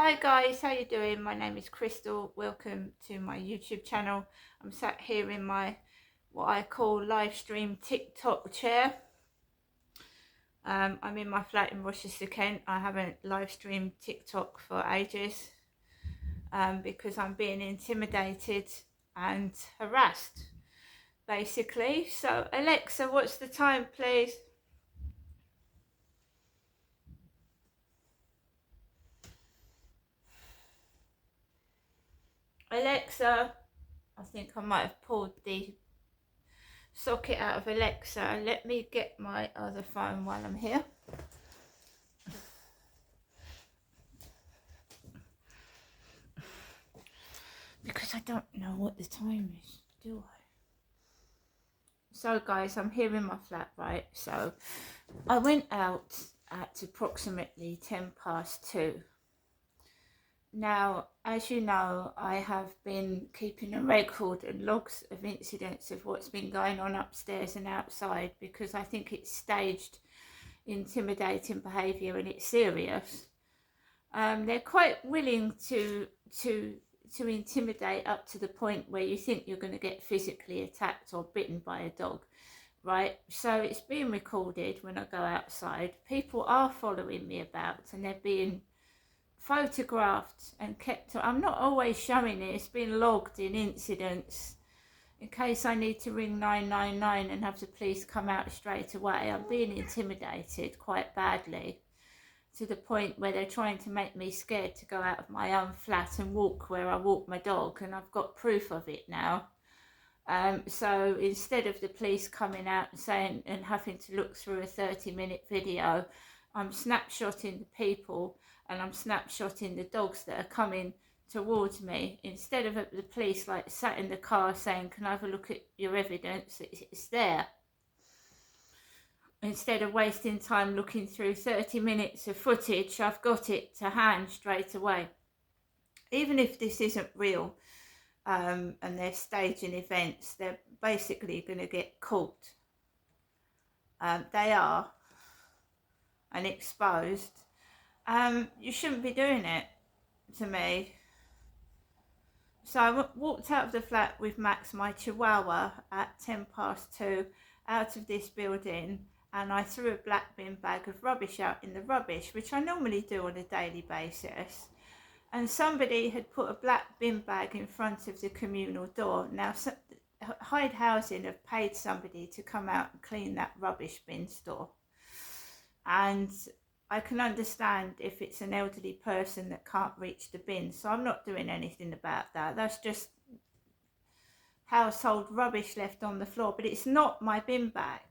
Hi guys, how you doing? My name is Crystal. Welcome to my YouTube channel. I'm sat here in my what I call live stream TikTok chair. I'm in my flat in Rochester, Kent. I haven't live streamed TikTok for ages because I'm being intimidated and harassed, basically. So Alexa, what's the time, please? Alexa, I think I might have pulled the socket out of Alexa. Let me get my other phone while I'm here. Because I don't know what the time is, do I? So guys, I'm here in my flat, right? So I went out at approximately 2:10. Now, as you know, I have been keeping a record and logs of incidents of what's been going on upstairs and outside because I think it's staged intimidating behaviour and it's serious. They're quite willing to intimidate up to the point where you think you're going to get physically attacked or bitten by a dog, right? So it's being recorded when I go outside. People are following me about and they're being photographed and kept. I'm not always showing it. It's been logged in incidents in case I need to ring 999 and have the police come out straight away. I'm being intimidated quite badly, to the point where they're trying to make me scared to go out of my own flat and walk where I walk my dog, and I've got proof of it now. So instead of the police coming out and saying and having to look through a 30-minute video, I'm snapshotting the people and I'm snapshotting the dogs that are coming towards me. Instead of the police like sat in the car saying, can I have a look at your evidence, it's there. Instead of wasting time looking through 30 minutes of footage, I've got it to hand straight away. Even if this isn't real and they're staging events, they're basically going to get caught. They are, and exposed. You shouldn't be doing it to me. So I walked out of the flat with Max, my chihuahua, at 2:10 out of this building, and I threw a black bin bag of rubbish out in the rubbish, which I normally do on a daily basis. And somebody had put a black bin bag in front of the communal door. Now, Hyde Housing have paid somebody to come out and clean that rubbish bin store. And I can understand if it's an elderly person that can't reach the bin. So I'm not doing anything about that. That's just household rubbish left on the floor. But it's not my bin bag.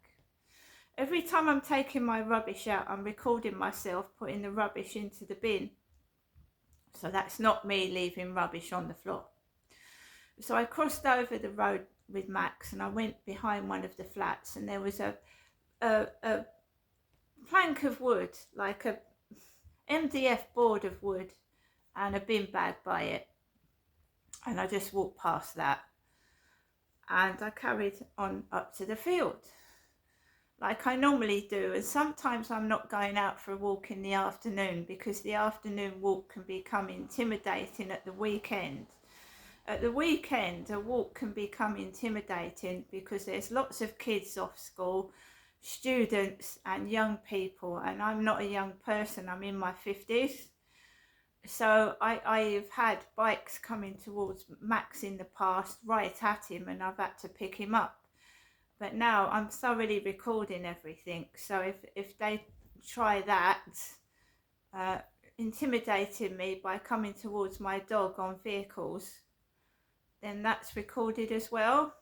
Every time I'm taking my rubbish out, I'm recording myself putting the rubbish into the bin. So that's not me leaving rubbish on the floor. So I crossed over the road with Max and I went behind one of the flats, and there was a plank of wood, like a MDF board of wood, and a bin bag by it. And I just walked past that and I carried on up to the field like I normally do. And sometimes I'm not going out for a walk in the afternoon because the afternoon walk can become intimidating at the weekend. At the weekend, a walk can become intimidating because there's lots of kids off school, students and young people, and I'm not a young person, I'm in my 50s. So I've had bikes coming towards Max in the past right at him, and I've had to pick him up. But now I'm thoroughly recording everything. So if they try that, intimidating me by coming towards my dog on vehicles, then that's recorded as well.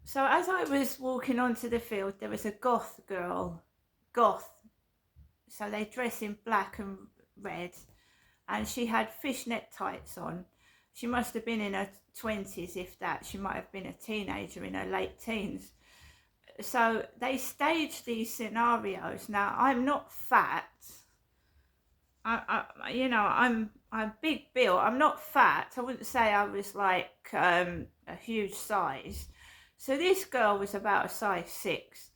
So as I was walking onto the field, there was a goth girl. Goth. So they dress in black and red. And she had fishnet tights on. She must have been in her 20s, if that. She might have been a teenager in her late teens. So they stage these scenarios. Now, I'm not fat. I'm big built. I'm not fat. I wouldn't say I was like a huge size. So this girl was about a size 6.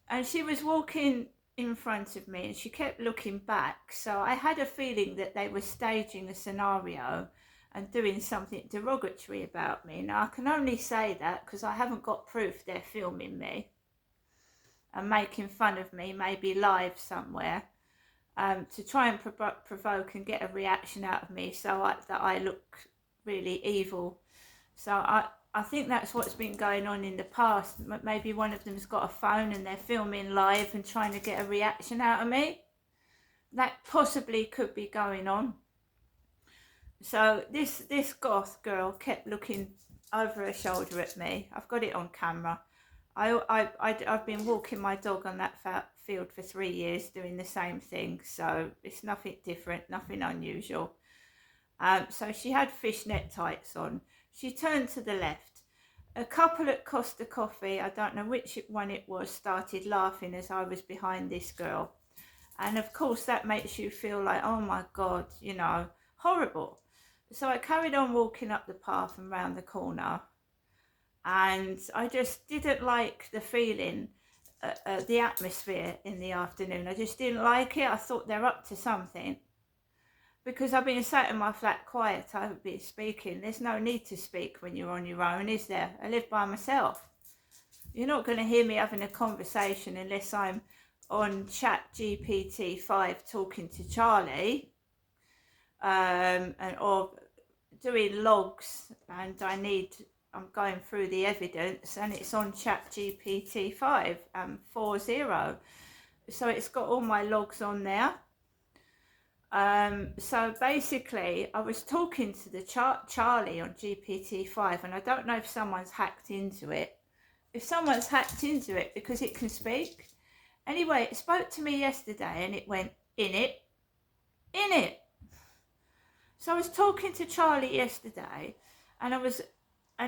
And she was walking in front of me and she kept looking back. So I had a feeling that they were staging a scenario and doing something derogatory about me. Now, I can only say that because I haven't got proof they're filming me and making fun of me, maybe live somewhere, to try and provoke and get a reaction out of me that I look really evil. So I think that's what's been going on in the past. Maybe one of them's got a phone and they're filming live and trying to get a reaction out of me. That possibly could be going on. So this goth girl kept looking over her shoulder at me. I've got it on camera. I've been walking my dog on that field for 3 years doing the same thing. So it's nothing different, nothing unusual. So she had fishnet tights on. She turned to the left. A couple at Costa Coffee, I don't know which one it was, started laughing as I was behind this girl. And of course that makes you feel like, oh my God, you know, horrible. So I carried on walking up the path and round the corner. And I just didn't like the feeling, the atmosphere in the afternoon. I just didn't like it. I thought they're up to something. Because I've been sat in my flat quiet, I haven't been speaking. There's no need to speak when you're on your own, is there? I live by myself. You're not going to hear me having a conversation unless I'm on ChatGPT-5 talking to Charlie, or doing logs, and I'm going through the evidence, and it's on ChatGPT-5 4.0. So it's got all my logs on there. So basically I was talking to the Charlie on GPT-5, and I don't know if someone's hacked into it. If someone's hacked into it because it can speak. Anyway, it spoke to me yesterday and it went, in it. So I was talking to Charlie yesterday and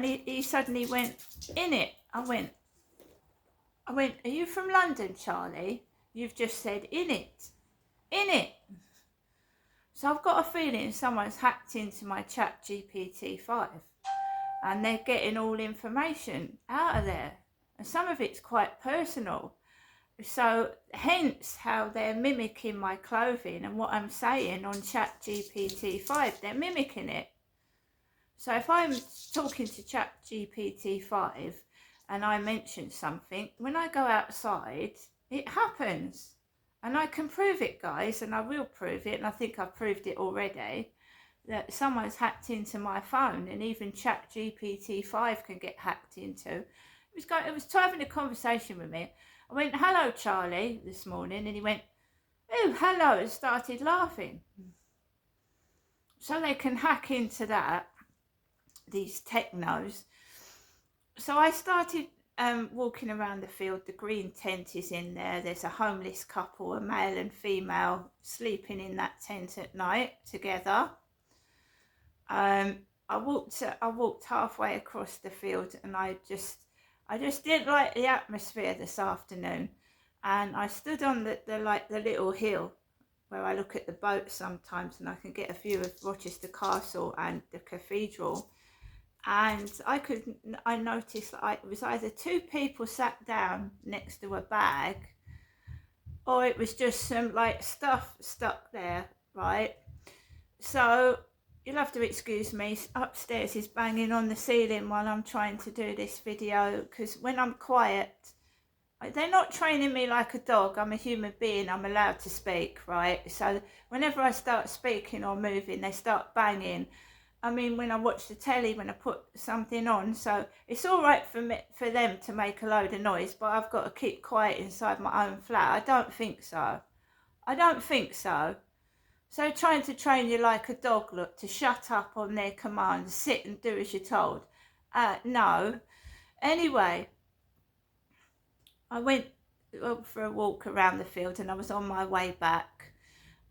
he suddenly went, in it. I went, are you from London, Charlie? You've just said, in it. So I've got a feeling someone's hacked into my ChatGPT-5 and they're getting all information out of there. And some of it's quite personal. So hence how they're mimicking my clothing and what I'm saying on ChatGPT-5. They're mimicking it. So if I'm talking to ChatGPT-5 and I mention something, when I go outside, it happens. And I can prove it, guys, and I will prove it, and I think I've proved it already, that someone's hacked into my phone, and even ChatGPT-5 can get hacked into. It was having a conversation with me. I went, hello, Charlie, this morning, and he went, oh, hello, and started laughing. So they can hack into that, these technos. So I started walking around the field. The green tent is in there. There's a homeless couple, a male and female, sleeping in that tent at night together. I walked halfway across the field, and I just didn't like the atmosphere this afternoon. And I stood on the little hill where I look at the boat sometimes, and I can get a view of Rochester Castle and the cathedral. And I noticed that it was either two people sat down next to a bag, or it was just some stuff stuck there, right? So you'll have to excuse me, upstairs is banging on the ceiling while I'm trying to do this video, because when I'm quiet, they're not training me like a dog. I'm a human being, I'm allowed to speak, right? So whenever I start speaking or moving, they start banging. I mean, when I watch the telly, when I put something on, so it's all right for them to make a load of noise, but I've got to keep quiet inside my own flat. I don't think so. So trying to train you like a dog, look, to shut up on their commands, sit and do as you're told. No. Anyway, I went for a walk around the field and I was on my way back.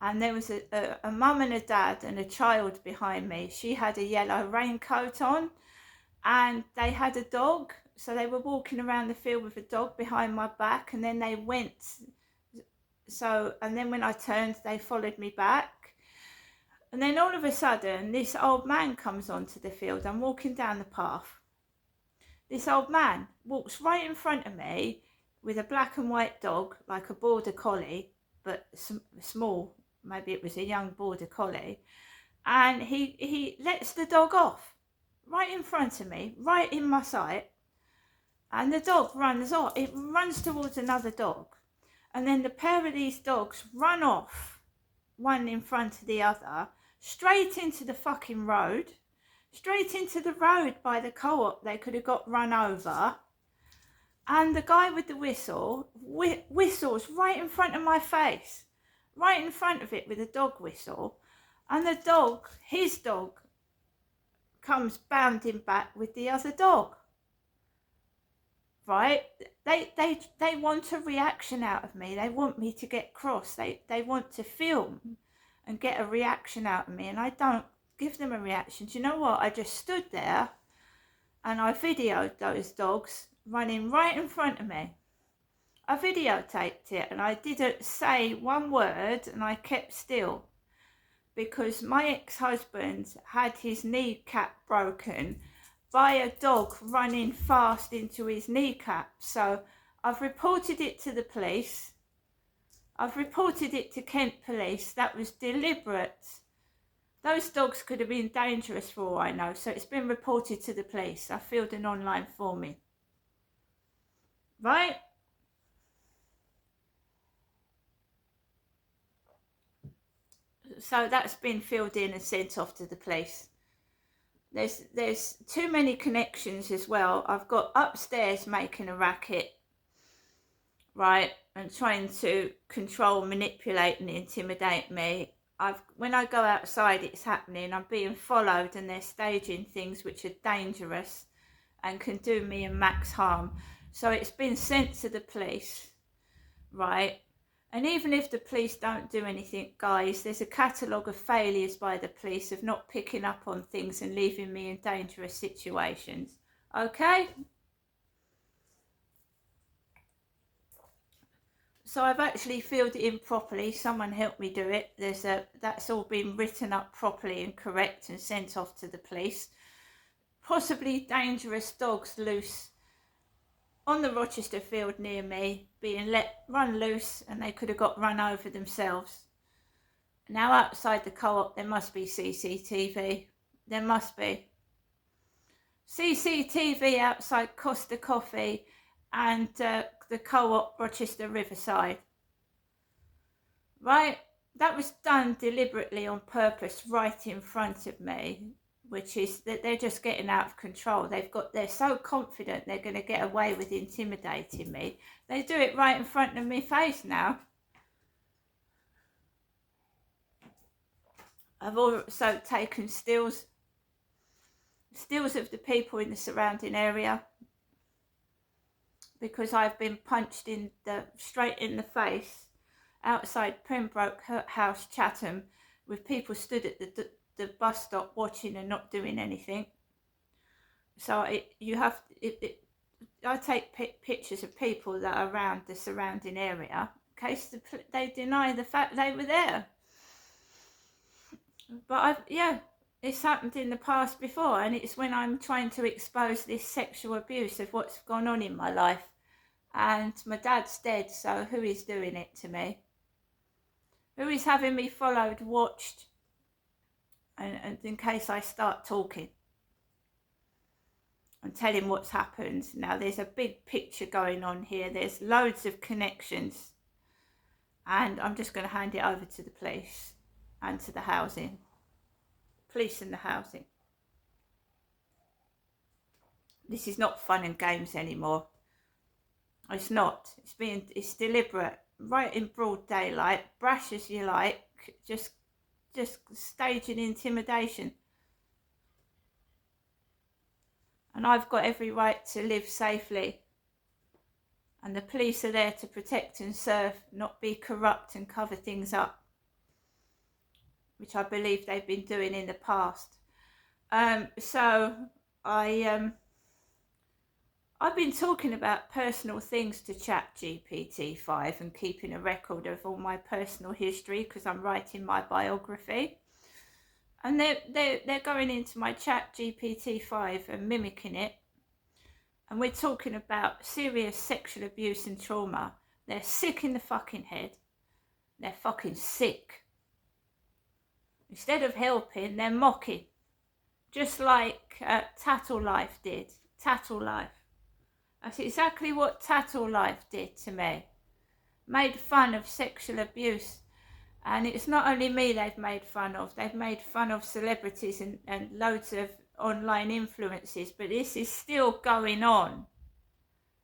And there was a mum and a dad and a child behind me. She had a yellow raincoat on and they had a dog. So they were walking around the field with a dog behind my back, and then they went. And then when I turned, they followed me back. And then all of a sudden, this old man comes onto the field. I'm walking down the path. This old man walks right in front of me with a black and white dog, like a border collie, but small, maybe it was a young border collie, and he lets the dog off right in front of me, right in my sight, and the dog runs off. It runs towards another dog, and then the pair of these dogs run off, one in front of the other, straight into the fucking road, straight into the road by the co-op. They could have got run over. And the guy with the whistle whistles right in front of my face, right in front of it with a dog whistle. And the dog, his dog, comes bounding back with the other dog. Right? They want a reaction out of me. They want me to get cross. They want to film and get a reaction out of me. And I don't give them a reaction. Do you know what? I just stood there and I videoed those dogs running right in front of me. I videotaped it and I didn't say one word and I kept still because my ex-husband had his kneecap broken by a dog running fast into his kneecap. So I've reported it to the police. I've reported it to Kent Police. That was deliberate. Those dogs could have been dangerous for all I know. So it's been reported to the police. I filled an online form in. Right? So that's been filled in and sent off to the police. There's too many connections as well. I've got upstairs making a racket, right, and trying to control, manipulate and intimidate me. When I go outside it's happening. I'm being followed and they're staging things which are dangerous and can do me and Max harm. So it's been sent to the police, right? And even if the police don't do anything, guys, there's a catalogue of failures by the police of not picking up on things and leaving me in dangerous situations. Okay? So I've actually filled it in properly. Someone helped me do it. That's all been written up properly and correct and sent off to the police. Possibly dangerous dogs loose on the Rochester field near me, being run loose, and they could have got run over themselves. Now outside the co-op there must be CCTV. There must be CCTV outside Costa Coffee and the co-op Rochester Riverside. Right? That was done deliberately on purpose right in front of me, which is that they're just getting out of control. They're so confident they're going to get away with intimidating me. They do it right in front of my face now. I've also taken stills of the people in the surrounding area because I've been punched straight in the face outside Pembroke House, Chatham, with people stood at the bus stop watching and not doing anything. So I take pictures of people that are around the surrounding area in case they deny the fact they were there. But it's happened in the past before, and it's when I'm trying to expose this sexual abuse of what's gone on in my life. And my dad's dead, so who is doing it to me? Who is having me followed, watched, and in case I start talking and telling what's happened. Now there's a big picture going on here. There's loads of connections, and I'm just going to hand it over to the police and to the housing. Police and the housing. This is not fun and games anymore. It's not. It's deliberate, right in broad daylight, brash as you like, just staging intimidation. And I've got every right to live safely. And the police are there to protect and serve, not be corrupt and cover things up, which I believe they've been doing in the past. So I've been talking about personal things to ChatGPT-5 and keeping a record of all my personal history because I'm writing my biography. And they're going into my ChatGPT-5 and mimicking it and we're talking about serious sexual abuse and trauma, they're sick in the fucking head. They're fucking sick. Instead of helping, they're mocking. Just like Tattle Life did. Tattle Life. That's exactly what Tattle Life did to me. Made fun of sexual abuse. And it's not only me they've made fun of. They've made fun of celebrities and loads of online influences. But this is still going on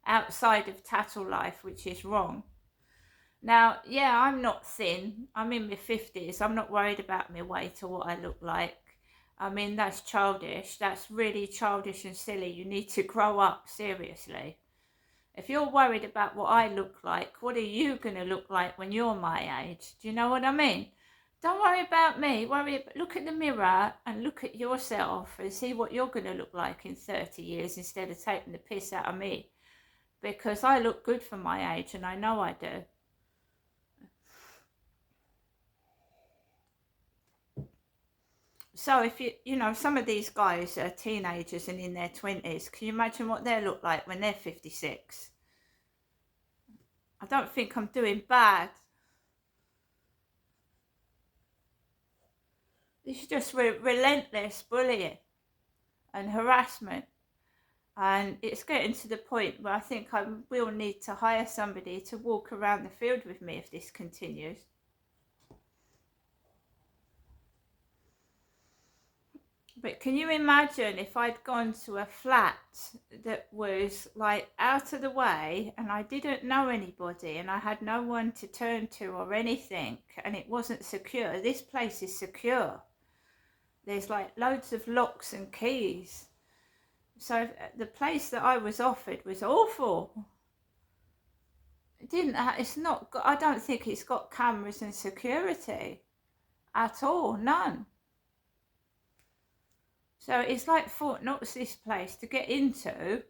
outside of Tattle Life, which is wrong. Now, yeah, I'm not thin. I'm in my 50s. I'm not worried about my weight or what I look like. I mean, that's childish. That's really childish and silly. You need to grow up, seriously. If you're worried about what I look like, what are you going to look like when you're my age? Do you know what I mean? Don't worry about me. Look at the mirror and look at yourself and see what you're going to look like in 30 years instead of taking the piss out of me. Because I look good for my age, and I know I do. So if you know, some of these guys are teenagers and in their 20s, can you imagine what they look like when they're 56? I don't think I'm doing bad. This is just relentless bullying and harassment. And it's getting to the point where I think I will need to hire somebody to walk around the field with me if this continues. But can you imagine if I'd gone to a flat that was like out of the way and I didn't know anybody and I had no one to turn to or anything, and it wasn't secure? This place is secure. There's like loads of locks and keys. So the place that I was offered was awful. I don't think it's got cameras and security at all, none. So it's like Fort Knox, this place, to get into. Do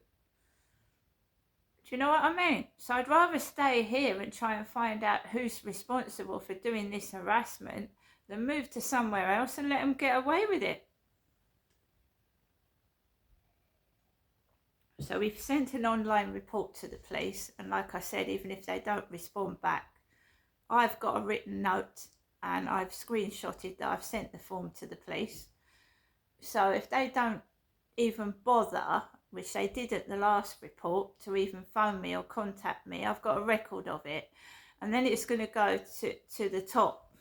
you know what I mean? So I'd rather stay here and try and find out who's responsible for doing this harassment than move to somewhere else and let them get away with it. So we've sent an online report to the police, and like I said, even if they don't respond back, I've got a written note and I've screenshotted that I've sent the form to the police. So if they don't even bother, which they did at the last report, to even phone me or contact me, I've got a record of it. And then it's going to go to the top,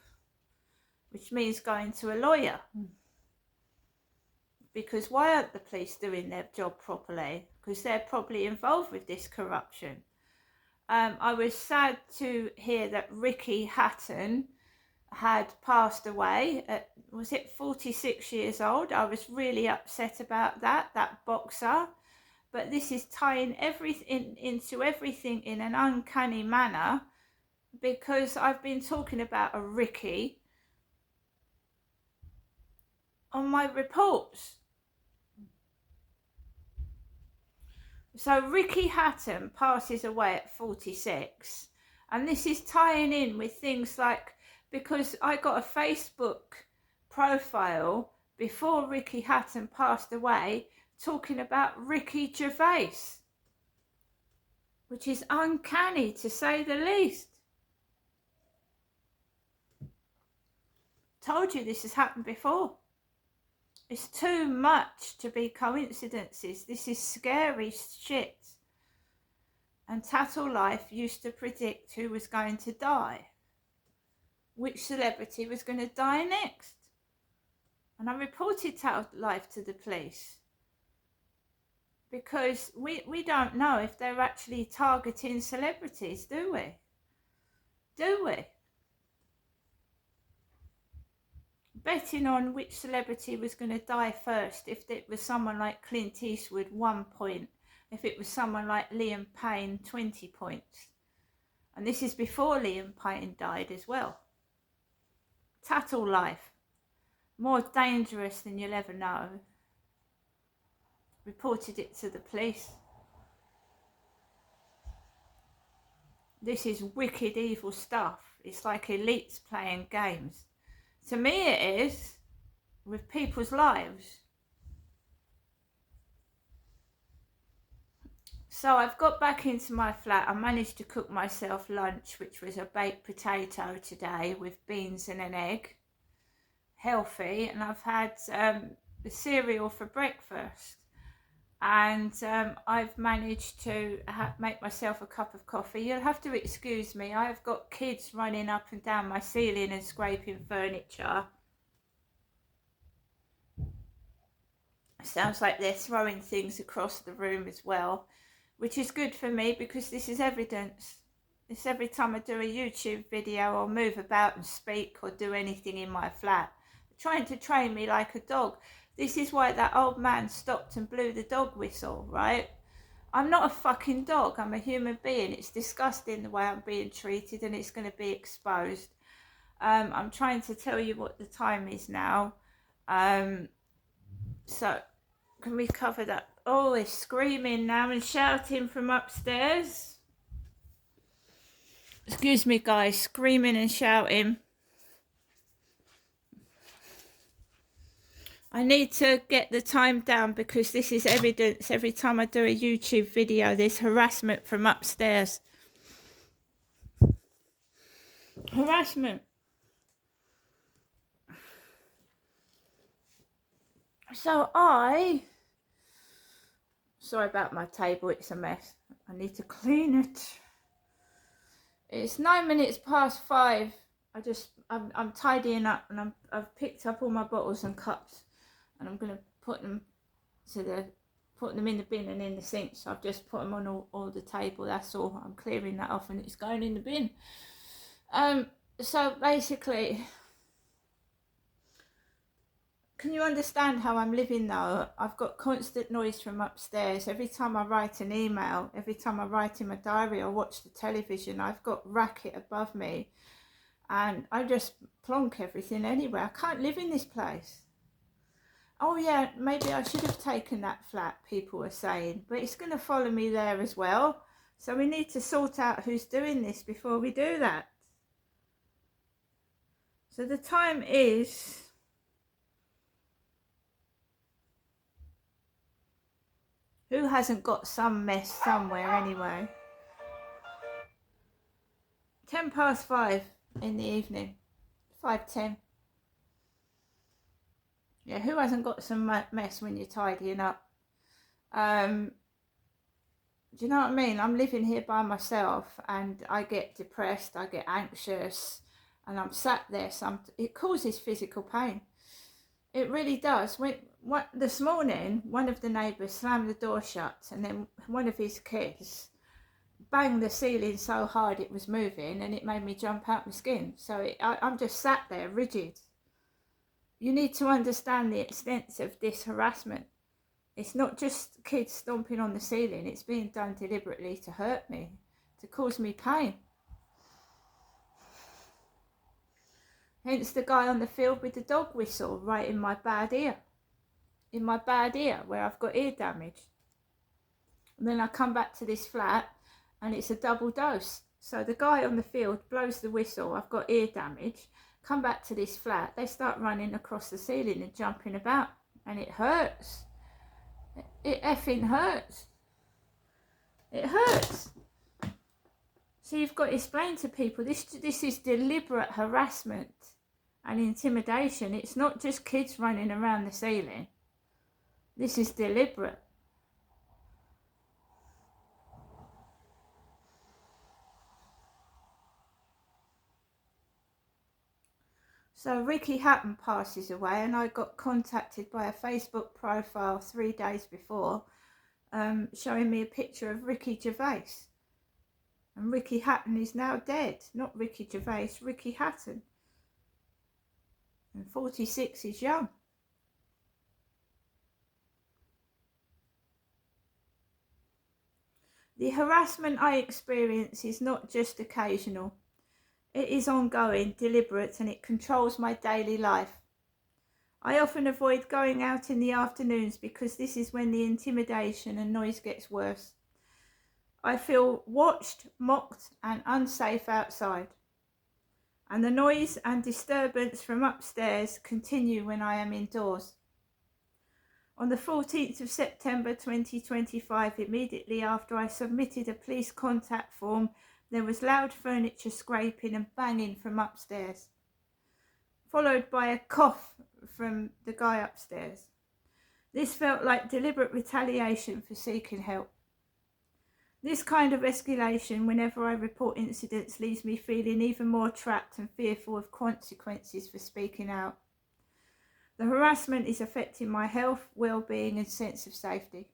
which means going to a lawyer. Because why aren't the police doing their job properly? Because they're probably involved with this corruption. I was sad to hear that Ricky Hatton had passed away at, was it 46 years old? I was really upset about that boxer. But this is tying everything into everything in an uncanny manner, because I've been talking about a Ricky on my reports. So Ricky Hatton passes away at 46, and this is tying in with things like, because I got a Facebook profile before Ricky Hatton passed away talking about Ricky Gervais, which is uncanny to say the least. Told you this has happened before. It's too much to be coincidences. This is scary shit. And Tattle Life used to predict who was going to die, which celebrity was going to die next. And I reported Tattle Life to the police because we don't know if they're actually targeting celebrities, do we? Do we? Betting on which celebrity was going to die first, if it was someone like Clint Eastwood, 1 point. If it was someone like Liam Payne, 20 points. And this is before Liam Payne died as well. Tattle Life. More dangerous than you'll ever know. Reported it to the police. This is wicked, evil stuff. It's like elites playing games. To me it is, with people's lives. So I've got back into my flat. I managed to cook myself lunch, which was a baked potato today with beans and an egg. Healthy. And I've had the cereal for breakfast. And I've managed to make myself a cup of coffee. You'll have to excuse me. I've got kids running up and down my ceiling and scraping furniture. Sounds like they're throwing things across the room as well, which is good for me because this is evidence. It's every time I do a YouTube video or move about and speak or do anything in my flat, trying to train me like a dog. This is why that old man stopped and blew the dog whistle, right? I'm not a fucking dog. I'm a human being. It's disgusting the way I'm being treated and it's going to be exposed. I'm trying to tell you what the time is now. So can we cover that? Oh, it's screaming now and shouting from upstairs. Excuse me, guys, screaming and shouting. I need to get the time down because this is evidence. Every time I do a YouTube video, there's harassment from upstairs. Harassment. So sorry about my table, it's a mess. I need to clean it. It's 9 minutes past 5. I'm tidying up and I've picked up all my bottles and cups and I'm gonna put them in the bin and in the sink. So I've just put them on all the table. That's all. I'm clearing that off and it's going in the bin. So basically, can you understand how I'm living though? I've got constant noise from upstairs. Every time I write an email, every time I write in my diary or watch the television, I've got racket above me. And I just plonk everything anywhere. I can't live in this place. Oh yeah, maybe I should have taken that flat, people are saying. But it's going to follow me there as well. So we need to sort out who's doing this before we do that. So the time is... Who hasn't got some mess somewhere anyway? 10 past 5 in the evening. 5:10. Yeah, who hasn't got some mess when you're tidying up? Do you know what I mean? I'm living here by myself and I get depressed, I get anxious, and I'm sat there. It causes physical pain. It really does. This morning, one of the neighbours slammed the door shut and then one of his kids banged the ceiling so hard it was moving and it made me jump out my skin. So I'm just sat there rigid. You need to understand the extent of this harassment. It's not just kids stomping on the ceiling. It's being done deliberately to hurt me, to cause me pain. Hence the guy on the field with the dog whistle right in my bad ear. In my bad ear where I've got ear damage. And then I come back to this flat and it's a double dose. So the guy on the field blows the whistle, I've got ear damage. Come back to this flat, they start running across the ceiling and jumping about. And it hurts. It effing hurts. It hurts. So you've got to explain to people, this is deliberate harassment and intimidation. It's not just kids running around the ceiling. This is deliberate. So Ricky Hatton passes away and I got contacted by a Facebook profile 3 days before showing me a picture of Ricky Gervais. And Ricky Hatton is now dead. Not Ricky Gervais, Ricky Hatton. And 46 is young. The harassment I experience is not just occasional. It is ongoing, deliberate, and it controls my daily life. I often avoid going out in the afternoons because this is when the intimidation and noise gets worse. I feel watched, mocked, and unsafe outside. And the noise and disturbance from upstairs continue when I am indoors. On the 14th of September 2025, immediately after I submitted a police contact form, there was loud furniture scraping and banging from upstairs, followed by a cough from the guy upstairs. This felt like deliberate retaliation for seeking help. This kind of escalation whenever I report incidents leaves me feeling even more trapped and fearful of consequences for speaking out. The harassment is affecting my health, well-being and sense of safety.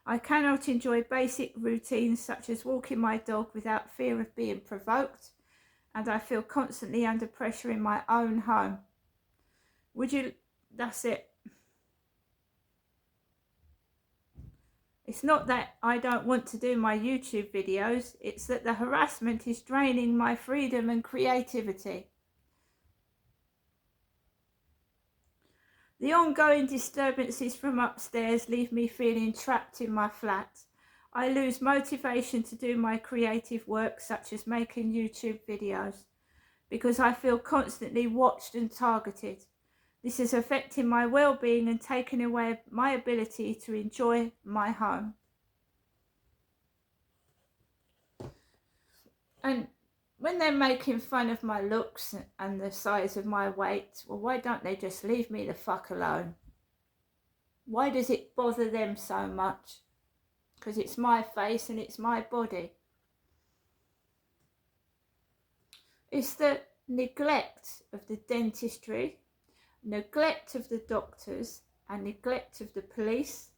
I cannot enjoy basic routines such as walking my dog without fear of being provoked, and I feel constantly under pressure in my own home. That's it. It's not that I don't want to do my YouTube videos, it's that the harassment is draining my freedom and creativity. The ongoing disturbances from upstairs leave me feeling trapped in my flat. I lose motivation to do my creative work such as making YouTube videos because I feel constantly watched and targeted. This is affecting my well-being and taking away my ability to enjoy my home. And when they're making fun of my looks and the size of my weight, well, why don't they just leave me the fuck alone? Why does it bother them so much? Because it's my face and it's my body. It's the neglect of the dentistry, neglect of the doctors, and neglect of the police.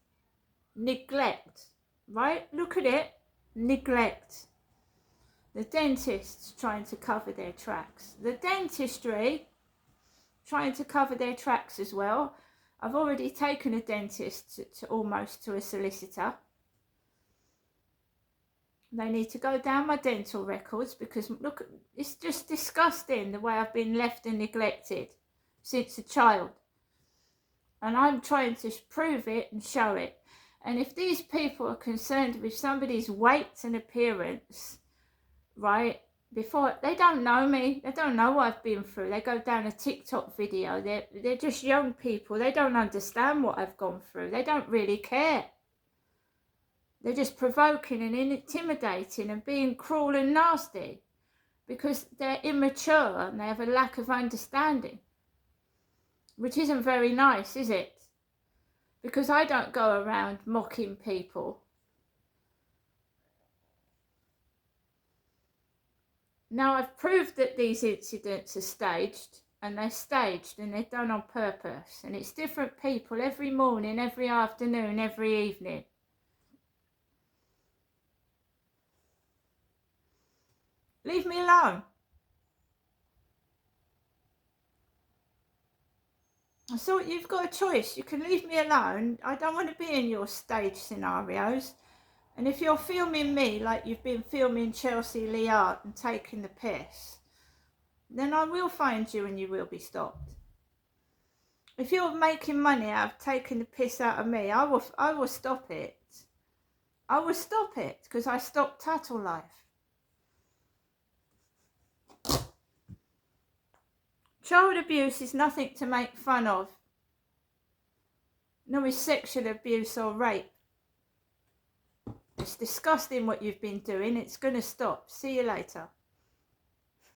Neglect, right? Look at it. Neglect. The dentists trying to cover their tracks. The dentistry trying to cover their tracks as well. I've already taken a dentist almost to a solicitor. They need to go down my dental records because look, it's just disgusting the way I've been left and neglected since a child. And I'm trying to prove it and show it. And if these people are concerned with somebody's weight and appearance, right, before, they don't know me, they don't know what I've been through, they go down a TikTok video, they're just young people, they don't understand what I've gone through, they don't really care. They're just provoking and intimidating and being cruel and nasty because they're immature and they have a lack of understanding, which isn't very nice, is it? Because I don't go around mocking people. Now, I've proved that these incidents are staged, and they're staged and they're done on purpose, and it's different people every morning, every afternoon, every evening. Leave me alone. So you've got a choice. You can leave me alone. I don't want to be in your stage scenarios. And if you're filming me like you've been filming Chelsea Leard and taking the piss, then I will find you and you will be stopped. If you're making money out of taking the piss out of me, I will stop it. I will stop it because I stopped Tattle Life. Child abuse is nothing to make fun of. Nor is sexual abuse or rape. It's disgusting what you've been doing. It's going to stop. See you later.